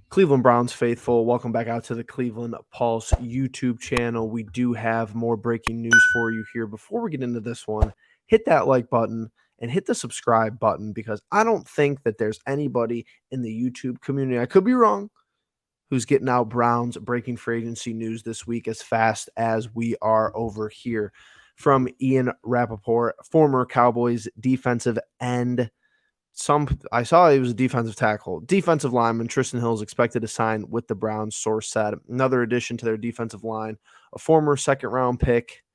Cleveland Browns faithful, welcome back out to the Cleveland Pulse YouTube channel. We do have more breaking news for you here. Before we get into this one, hit that like button and hit the subscribe button because I don't think that there's anybody in the YouTube community, I could be wrong, who's getting out Browns breaking free agency news this week as fast as we are over here. From Ian Rappaport, former Cowboys defensive end. I saw he was a defensive tackle. Defensive lineman Trysten Hill is expected to sign with the Browns, source said. Another addition to their defensive line, a former second-round pick.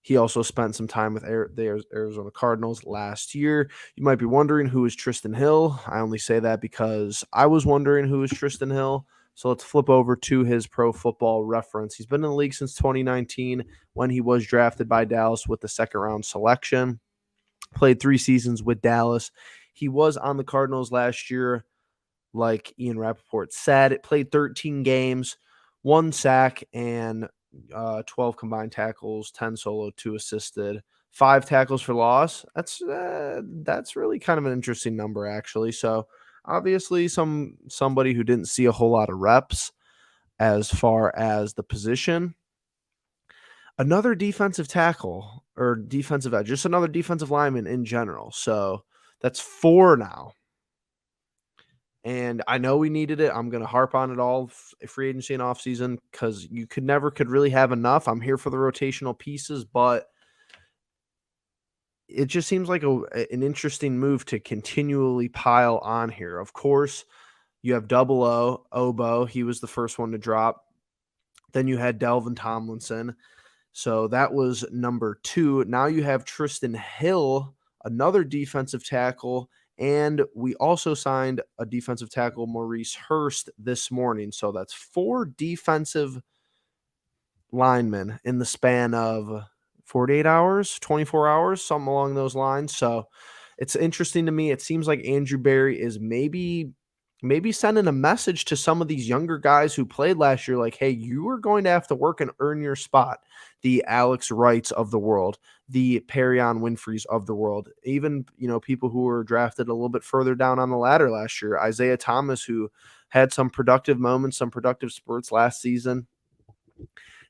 He also spent some time with the Arizona Cardinals last year. You might be wondering who is Trysten Hill. I only say that because I was wondering who is Trysten Hill. So let's flip over to his Pro Football Reference. He's been in the league since 2019 when he was drafted by Dallas with the second-round selection. Played 3 seasons with Dallas. He was on the Cardinals last year, like Ian Rappaport said. It played 13 games, 1 sack, and 12 combined tackles, 10 solo, 2 assisted, 5 tackles for loss. That's really kind of an interesting number, actually. So obviously somebody who didn't see a whole lot of reps as far as the position. Another defensive tackle or defensive edge, just another defensive lineman in general. So that's 4 now. And I know we needed it. I'm going to harp on it all free agency and offseason because you could really have enough. I'm here for the rotational pieces, but it just seems like an interesting move to continually pile on here. Of course, you have Double O, Obo. He was the first one to drop. Then you had Delvin Tomlinson. So that was number 2. Now you have Trysten Hill, another defensive tackle, and we also signed a defensive tackle, Maurice Hurst, this morning. So that's 4 defensive linemen in the span of 48 hours, 24 hours, something along those lines. So it's interesting to me. It seems like Andrew Berry is maybe sending a message to some of these younger guys who played last year, like, hey, you are going to have to work and earn your spot. The Alex Wrights of the world, the Perion Winfreys of the world, even, people who were drafted a little bit further down on the ladder last year, Isaiah Thomas, who had some productive moments, some productive spurts last season.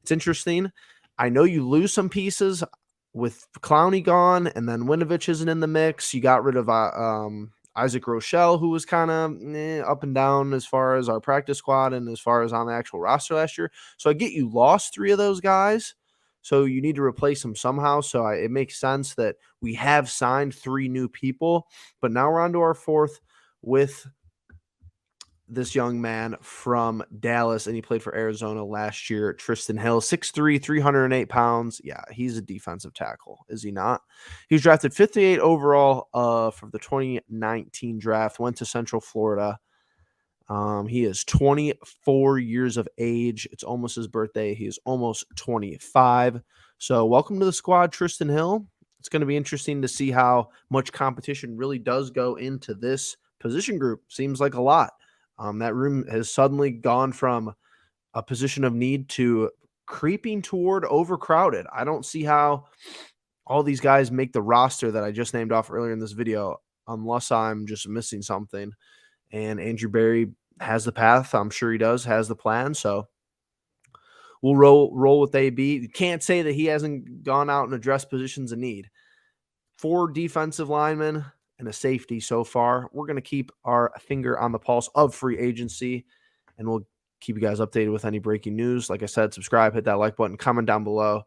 It's interesting. I know you lose some pieces with Clowney gone, and then Winovich isn't in the mix. You got rid of Isaac Rochelle, who was kind of up and down as far as our practice squad and as far as on the actual roster last year. So I get you lost 3 of those guys. So you need to replace them somehow. So it makes sense that we have signed 3 new people. But now we're on to our 4th with this young man from Dallas, and he played for Arizona last year. Trysten Hill, 6'3", 308 pounds. Yeah, he's a defensive tackle, is he not? He was drafted 58 overall for the 2019 draft, went to Central Florida. He is 24 years of age. It's almost his birthday. He is almost 25. So welcome to the squad, Trysten Hill. It's going to be interesting to see how much competition really does go into this position group. Seems like a lot. That room has suddenly gone from a position of need to creeping toward overcrowded. I don't see how all these guys make the roster that I just named off earlier in this video unless I'm just missing something. And Andrew Berry has the path. I'm sure he does, has the plan. So we'll roll with AB. You can't say that he hasn't gone out and addressed positions of need. 4 defensive linemen and a safety so far. We're going to keep our finger on the pulse of free agency, and we'll keep you guys updated with any breaking news. Like I said, subscribe, hit that like button, comment down below.